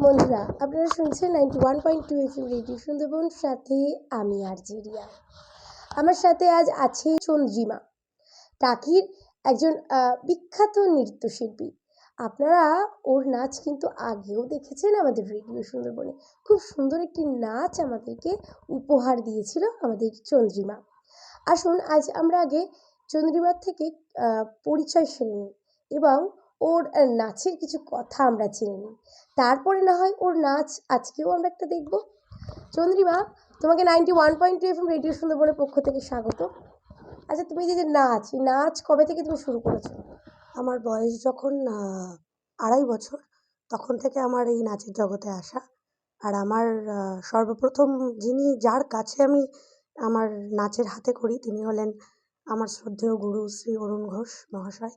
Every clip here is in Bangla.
বন্ধুরা, আপনারা শুনছেন 91.2 FM রেডিও সুন্দরবন, সাথে আমি আরজে রিয়া। আমার সাথে আজ আছে চন্দ্রিমা, টাকির একজন বিখ্যাত নৃত্যশিল্পী। আপনারা ওর নাচ কিন্তু আগেও দেখেছেন আমাদের রেডিও সুন্দরবনে। খুব সুন্দর একটি নাচ আমাদেরকে উপহার দিয়েছিল আমাদের চন্দ্রিমা। আসুন আজ আমরা আগে চন্দ্রিমার থেকে পরিচয় সেরে নিই এবং ওর নাচের কিছু কথা আমরা জেনে নিই। তারপরে না হয় ওর নাচ আজকেও আমরা একটা দেখব। চন্দ্রিমা, তোমাকে 91.2 FM রেডিও সুন্দরবনের পক্ষ থেকে স্বাগত। আচ্ছা, তুমি যে নাচ, এই নাচ কবে থেকে তুমি শুরু করেছো? আমার বয়স যখন 2.5 বছর, তখন থেকে আমার এই নাচের জগতে আসা। আর আমার সর্বপ্রথম যার কাছে আমি আমার নাচের হাতে করি, তিনি হলেন আমার শ্রদ্ধেয় গুরু শ্রী অরুণ ঘোষ মহাশয়।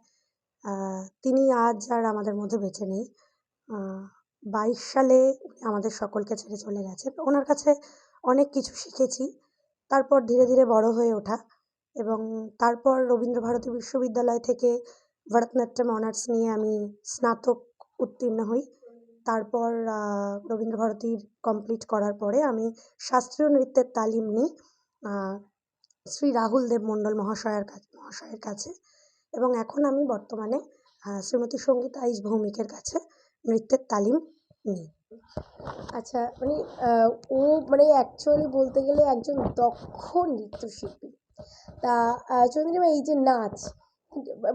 তিনি আজ আর আমাদের মধ্যে বেঁচে নেই। 22 সালে উনি আমাদের সকলকে ছেড়ে চলে গেছেন। ওনার কাছে অনেক কিছু শিখেছি। তারপর ধীরে ধীরে বড় হয়ে ওঠা, এবং তারপর রবীন্দ্রভারতী বিশ্ববিদ্যালয় থেকে ভরতনাট্যম অনার্স নিয়ে আমি স্নাতক উত্তীর্ণ হই। তারপর রবীন্দ্রভারতীর কমপ্লিট করার পরে আমি শাস্ত্রীয় নৃত্যের তালিম নিই শ্রী রাহুল দেব মণ্ডল মহাশয়ের কাছে, এবং এখন আমি বর্তমানে শ্রীমতী সঙ্গীতা আইচ ভৌমিকের কাছে নৃত্যের তালিম নিই। আচ্ছা, ও অ্যাকচুয়ালি বলতে গেলে একজন দক্ষ নৃত্যশিল্পী। তা চন্দ্রিমা, এই যে নাচ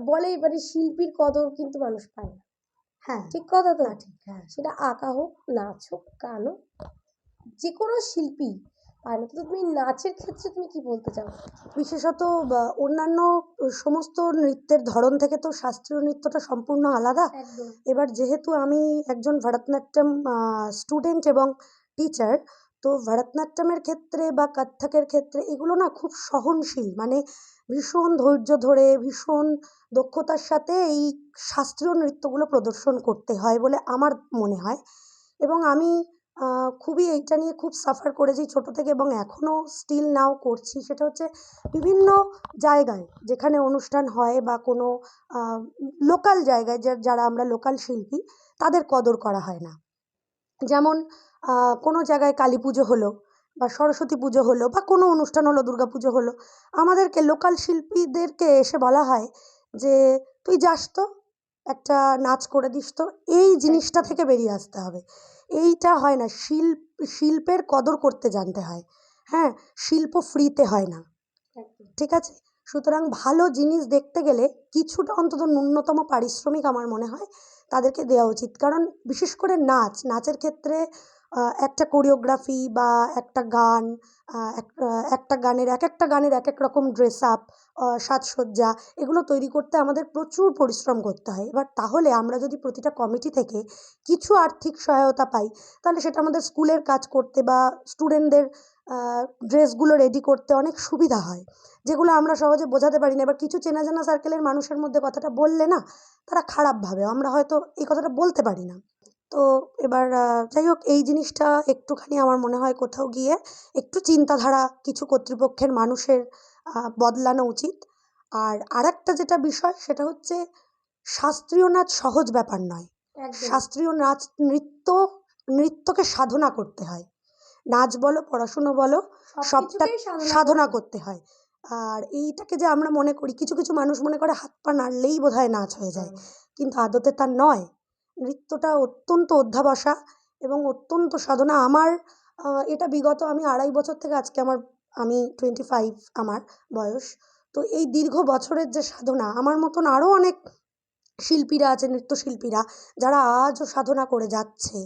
বলে, শিল্পীর কদর কিন্তু মানুষ পায় না। হ্যাঁ, ঠিক কথা তো? ঠিক। হ্যাঁ, সেটা আঁকা হোক, নাচ হোক, গান হোক, যে কোনো শিল্পী পায় না। তো তুমি নাচের ক্ষেত্রে তুমি কি বলতে চাও? বিশেষত অন্যান্য সমস্ত নৃত্যের ধরন থেকে তো শাস্ত্রীয় নৃত্যটা সম্পূর্ণ আলাদা। একদম। এবার যেহেতু আমি একজন ভরতনাট্যম স্টুডেন্ট এবং টিচার, তো ভরতনাট্যমের ক্ষেত্রে বা কত্থকের ক্ষেত্রে এগুলো না খুব সহনশীল, মানে ভীষণ ধৈর্য ধরে ভীষণ দক্ষতার সাথে এই শাস্ত্রীয় নৃত্যগুলো প্রদর্শন করতে হয় বলে আমার মনে হয়। এবং আমি খুবই এইটা নিয়ে খুব সাফার করেছি ছোটো থেকে, এবং এখনও স্টিল নাও করছি। সেটা হচ্ছে বিভিন্ন জায়গায় যেখানে অনুষ্ঠান হয় বা কোনো লোকাল জায়গায় যারা আমরা লোকাল শিল্পী, তাদের কদর করা হয় না। যেমন কোনো জায়গায় কালী পুজো হলো বা সরস্বতী পুজো হলো বা কোনো অনুষ্ঠান হলো, দুর্গা পুজো হলো, আমাদেরকে লোকাল শিল্পীদেরকে এসে বলা হয় যে তুই যাস তো, একটা নাচ করে দিস তো। এই জিনিসটা থেকে বেরিয়ে আসতে হবে। এইটা হয় না। শিল্পের কদর করতে জানতে হয়। হ্যাঁ, শিল্প ফ্রিতে হয় না, ঠিক আছে? সুতরাং ভালো জিনিস দেখতে গেলে কিছুটা অন্তত ন্যূনতম পারিশ্রমিক আমার মনে হয় তাদেরকে দেওয়া উচিত। কারণ বিশেষ করে নাচের ক্ষেত্রে একটা কোরিওগ্রাফি বা একটা গান, একটা গানের একটা গানের এক রকম ড্রেস আপ, সাজসজ্জা, এগুলো তৈরি করতে আমাদের প্রচুর পরিশ্রম করতে হয়। এবার তাহলে আমরা যদি প্রতিটা কমিটি থেকে কিছু আর্থিক সহায়তা পাই, তাহলে সেটা আমাদের স্কুলের কাজ করতে বা স্টুডেন্টদের ড্রেসগুলো রেডি করতে অনেক সুবিধা হয়, যেগুলো আমরা সহজে বোঝাতে পারি না। এবার কিছু চেনা জানা সার্কেলের মানুষের মধ্যে কথাটা বললে না, তারা খারাপ ভাবে, আমরা হয়তো এই কথাটা বলতে পারি না। তো এবার যাই হোক, এই জিনিসটা একটুখানি আমার মনে হয় কোথাও গিয়ে একটু চিন্তাধারা কিছু কর্তৃপক্ষের মানুষের বদলানো উচিত। আর আরেকটা যেটা বিষয়, সেটা হচ্ছে শাস্ত্রীয় নাচ সহজ ব্যাপার নয়। শাস্ত্রীয় নাচ নৃত্যকে সাধনা করতে হয়। নাচ বলো, পড়াশুনো বলো, সবটা সাধনা করতে হয়। আর এইটাকে যে আমরা মনে করি, কিছু কিছু মানুষ মনে করে হাত পা নাড়লেই বোধহয় নাচ হয়ে যায়, কিন্তু আদতে তা নয়। নৃত্যটা অত্যন্ত অধ্যাবসা এবং অত্যন্ত সাধনা। আমার এটা বিগত আমি 2.5 বছর থেকে আজকে আমি 25 আমার বয়স। তো এই দীর্ঘ বছরের যে সাধনা, আমার মতন আরও অনেক শিল্পীরা আছে, নৃত্যশিল্পীরা, যারা আজও সাধনা করে যাচ্ছে,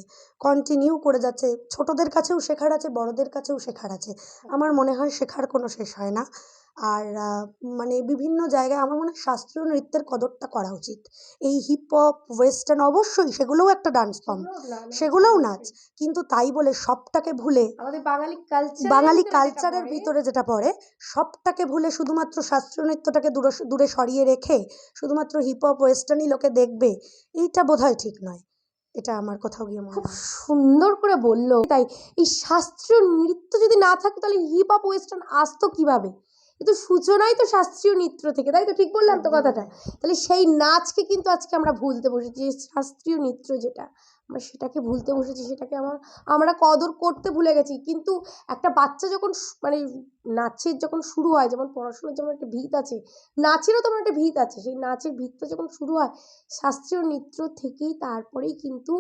কন্টিনিউ করে যাচ্ছে। ছোটদের কাছেও শেখার আছে, বড়দের কাছেও শেখার আছে। আমার মনে হয় শেখার কোনো শেষ হয় না। আর মানে বিভিন্ন জায়গায় আমার মনে হয় শাস্ত্রীয় নৃত্যের কদরটা করা উচিত। এই হিপ হপ, ওয়েস্টার্ন, অবশ্যই সেগুলোও একটা ডান্স ফর্ম, সেগুলোও নাচ, কিন্তু তাই বলে সবটাকে ভুলে আমাদের বাঙালি কালচারের ভিতরে যেটা পড়ে, সবটাকে ভুলে শুধুমাত্র শাস্ত্রীয় নৃত্যটাকে দূরে সরিয়ে রেখে শুধুমাত্র হিপ হপ ওয়েস্টার্নই লোকে দেখবে, এইটা বোধহয় ঠিক নয়। এটা আমার কোথাও গিয়ে মনে খুব হয়। সুন্দর করে বললো। তাই এই শাস্ত্রীয় নৃত্য যদি না থাকতো, তাহলে হিপ হপ ওয়েস্টার্ন আসতো কিভাবে? কিন্তু সূচনাই তো শাস্ত্রীয় নৃত্য থেকে, তাই তো? ঠিক বললাম তো কথাটা? তাহলে সেই নাচকে কিন্তু আজকে আমরা ভুলতে বসেছি, শাস্ত্রীয় নৃত্য যেটা আমরা সেটাকে ভুলতে বসেছি, সেটাকে আমরা কদর করতে ভুলে গেছি। কিন্তু একটা বাচ্চা যখন মানে নাচের যখন শুরু হয়, যেমন পড়াশোনার যেমন একটা ভিত আছে, নাচেরও তেমন একটা ভিত আছে, সেই নাচের ভিতটা যখন শুরু হয় শাস্ত্রীয় নৃত্য থেকেই, তারপরেই কিন্তু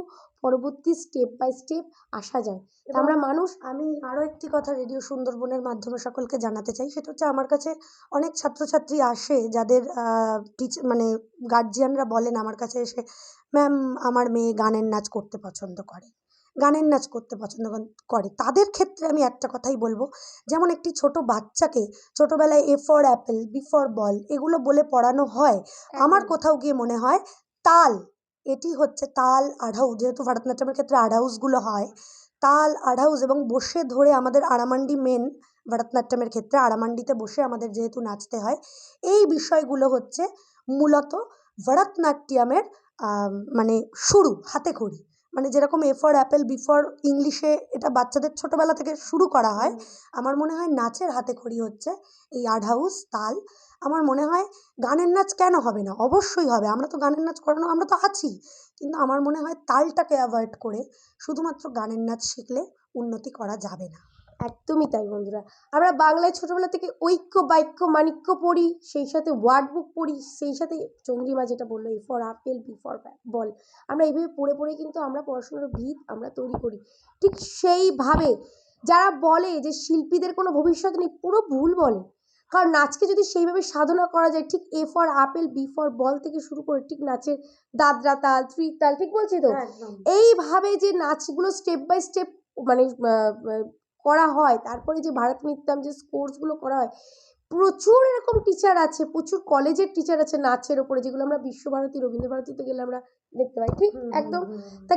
পরবর্তী স্টেপ বাই স্টেপ আসা যায়। তা আমরা মানুষ। আমি আরও একটি কথা রেডিও সুন্দরবনের মাধ্যমে সকলকে জানাতে চাই, সেটা হচ্ছে আমার কাছে অনেক ছাত্রছাত্রী আসে যাদের মানে গার্জিয়ানরা বলেন আমার কাছে এসে, ম্যাম আমার মেয়ে গানের নাচ করতে পছন্দ করে, গানের নাচ করতে পছন্দ করে। তাদের ক্ষেত্রে আমি একটা কথাই বলবো, যেমন একটি ছোট বাচ্চাকে ছোটোবেলায় A for apple, B for ball এগুলো বলে পড়ানো হয়, আমার কোথাও গিয়ে মনে হয় তাল, এটি হচ্ছে তাল, আঢাউ, যেহেতু ভারতনাট্যমের ক্ষেত্রে আঢাউসগুলো হয়, তাল, আঢাউস এবং বসে ধরে আমাদের আড়ামান্ডি মেন ভারতনাট্যমের ক্ষেত্রে আড়ামান্ডিতে বসে আমাদের যেহেতু নাচতে হয়, এই বিষয়গুলো হচ্ছে মূলত ভরতনাট্যমের মানে শুরু, হাতেখড়ি। মানে যেরকম A for apple, B for ইংলিশে এটা বাচ্চাদের ছোটোবেলা থেকে শুরু করা হয়, আমার মনে হয় নাচের হাতেখড়ি হচ্ছে এই আঢাউস, তাল। আমার মনে হয় গানের নাচ কেন হবে না, অবশ্যই হবে, আমরা তো গানের নাচ করানো, আমরা তো আছি, কিন্তু আমার মনে হয় তালটাকে অ্যাভয়েড করে শুধুমাত্র গানের নাচ শিখলে উন্নতি করা যাবে না। একদমই তাই বন্ধুরা। আমরা বাংলায় ছোটবেলা থেকে ঐক্য, বাক্য, মাণিক্য পড়ি, সেই সাথে ওয়ার্ড বুক পড়ি, সেই সাথে চন্দ্রিমা যেটা বললো A for apple, B for ball, আমরা এইভাবে পড়ে পড়েই কিন্তু আমরা পড়াশোনার ভিত আমরা তৈরি করি। ঠিক সেইভাবে যারা বলে যে শিল্পীদের কোনো ভবিষ্যৎ নেই, পুরো ভুল বলে। কারণ নাচকে যদি সেইভাবে সাধনা করা যায়, ঠিক A for apple, B for ball থেকে শুরু করে ঠিক নাচের দাদরা তাল, থ্রি তাল, ঠিক বলছি তো? এইভাবে যে নাচগুলো স্টেপ বাই স্টেপ মানে করা হয়, তারপরে যে ভারতনাট্যম যে কোর্সগুলো করা হয়, প্রচুর এরকম টিচার আছে, প্রচুর কলেজের টিচার আছে নাচের ওপরে, যেগুলো আমরা বিশ্বভারতী, রবীন্দ্রভারতীতে গেলে আমরা দেখতে পাই। ঠিক একদম। তা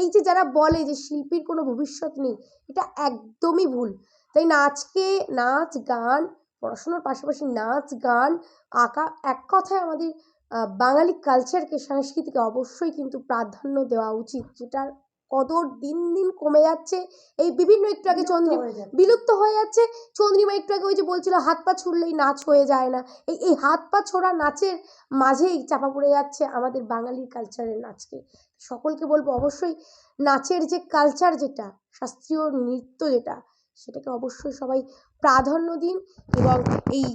এই যে যারা বলে যে শিল্পীর কোনো ভবিষ্যৎ নেই, এটা একদমই ভুল। তাই নাচ গান, পড়াশোনার পাশাপাশি নাচ গান, আঁকা, এক কথায় আমাদের বাঙালি কালচারকে, সংস্কৃতিকে অবশ্যই কিন্তু প্রাধান্য দেওয়া উচিত, যেটার কদর দিন দিন কমে যাচ্ছে। এই বিভিন্ন একটু আগে বিলুপ্ত হয়ে যাচ্ছে। চন্দ্রিমা একটু আগে ওই যে বলছিল হাত পা ছুড়লেই নাচ হয়ে যায় না, এই হাত পা ছোড়া নাচের মাঝেই চাপা পড়ে যাচ্ছে আমাদের বাঙালির কালচারের নাচকে। সকলকে বলবো অবশ্যই নাচের যে কালচার, যেটা শাস্ত্রীয় নৃত্য, যেটা সেটাকে অবশ্যই সবাই প্রাধান্য দিন, এবং এই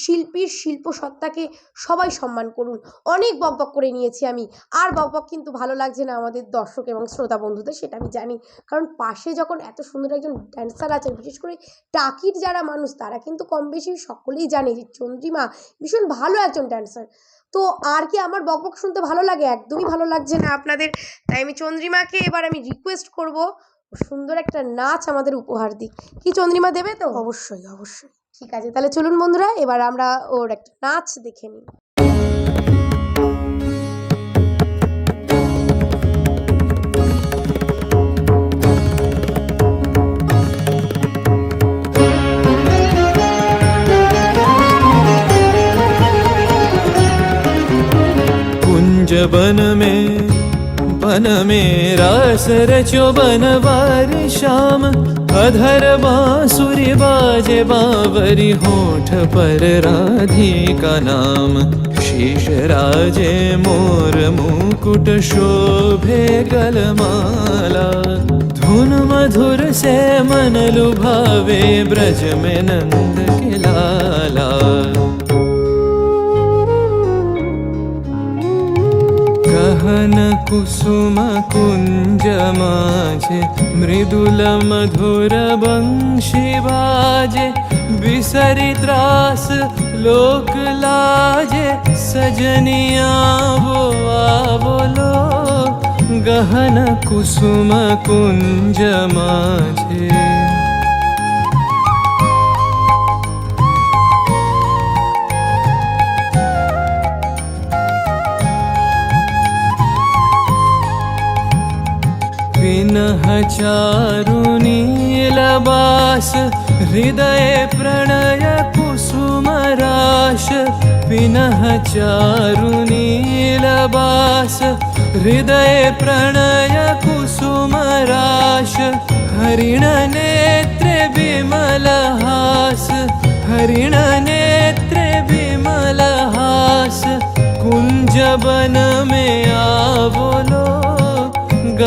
শিল্পীর শিল্প সত্তাকে সবাই সম্মান করুন। অনেক বকবক করে নিয়েছি আমি, আর বকবক কিন্তু ভালো লাগছে না আমাদের দর্শক এবং শ্রোতা বন্ধুদের, সেটা আমি জানি। কারণ পাশে যখন এত সুন্দর একজন ড্যান্সার আছেন, বিশেষ করে টাকির যারা মানুষ, তারা কিন্তু কম বেশি সকলেই জানে যে চন্দ্রিমা ভীষণ ভালো একজন ড্যান্সার। তো আর কি আমার বকবক শুনতে ভালো লাগে? একদমই ভালো লাগছে না আপনাদের। তাই আমি চন্দ্রিমাকে এবার আমি রিকোয়েস্ট করব, সুন্দর একটা নাচ আমাদের উপহার দিক। কি চন্দ্রিমা দেবে তো? অবশ্যই, অবশ্যই। ঠিক আছে, তাহলে চলুন বন্ধুরা, এবার আমরা ওর একটা নাচ দেখে নিই। कुंज बन में रास रचो बनवारी श्याम, अधर बांसुरी बाजे बावरी, होठ पर राधिका नाम, शीश राजे मोर मुकुट शोभे गलमाला, धुन मधुर से मन लुभावे ब्रज में नंद के लाला। गहन कुसुम कुंज माझे, मृदुल मधुर बंशी बाजे, बिसरी त्रास लोक लाजे, सजनिया वो बोलो, गहन कुसुम कुंज माझे। विनह चारु नीलबास, हृदय प्रणय कुसुम राश, विनह चारु नीलबास, हृदय प्रणय कुसुम राश, हरिण नेत्रे विमल हास, हरिण नेत्रे विमल हास, कुंज बन में आवलो,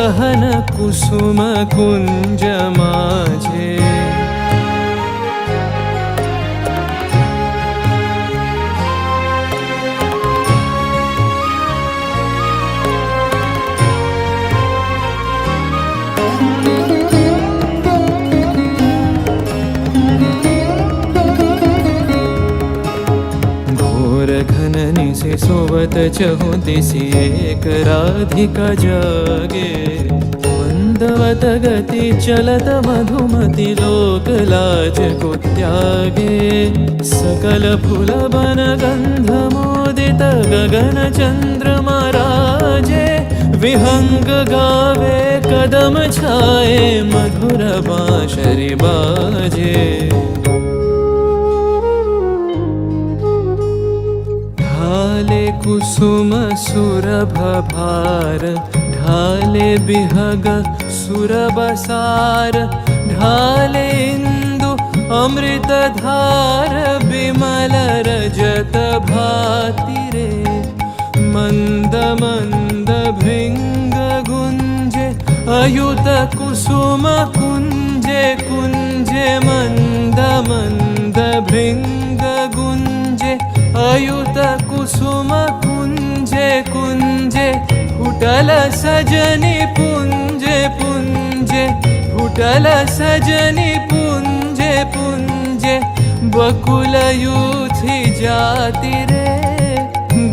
गहन कुसुम कुंज माझे घननी से सोवत चहु दिसि एक राधिका जागे मंदवत गति चलत मधुमति लोक लाज को त्यागे सकल फूल बन गंध मोदित गगन चंद्रमा राजे विहंग गावे कदम छाए मधुर बांशरी बाजे ढाले कुसुम सुरभ भार ढाले बिहग सुरबसार ढाले इंदु अमृत धार बिमल रजत भाति रे मंद मंद भृंग गुंजे अयुत कुसुम कुंजे कुंजे मंद मंद भृंग गुंजे अयुत कुसुम कुंजे कुंजे फुटल सजनी पुंजे पुंजे फुटल सजनी पुंजे पुंजे बकुल यूथी जाति रे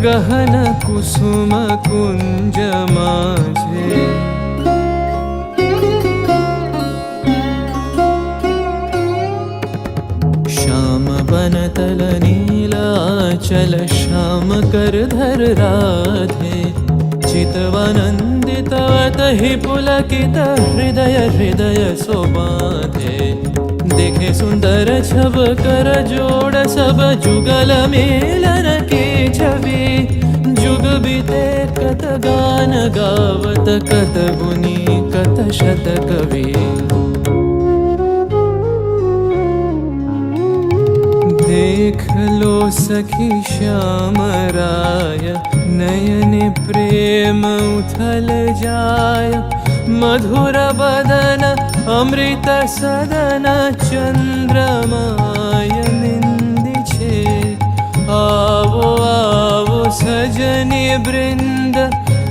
गहन कुसुम कुंज माझे श्याम बनतल नीलाचल श्याम कर धर राधे चितवनंदितवत हि पुलकित हृदय हृदय सोबाधे देखे सुंदर छब कर जोड़ सब जुगल मेलन के छवि जुग बीते कत गान गावत कत गुनी कत शत कवि देख लो सखी श्याम राय नयन प्रेम उथल जाय मधुर बदन अमृत सदन चंद्रमाय निंदी छे आवो आवो सजनी वृंद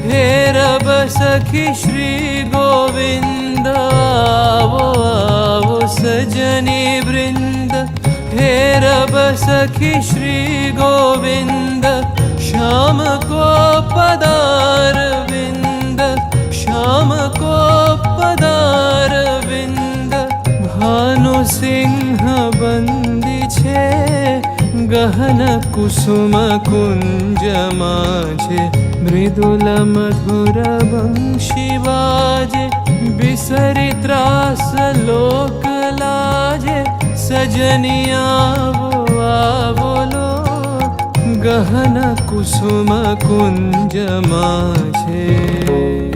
हे रब सखी श्री गोविंद आवो आवो सजनी वृंद हे रब सखी श्री गोविंद श्याम को पदार विंद श्याम को पदार विंद भानु सिंह बंदी छे गहन कुसुम कुंज माझे मृदुल मधुर वंशी बाजे बिसरी त्रास लोक लाजे सजनिया वो आवोलो गहन कुसुम कुंज माझे।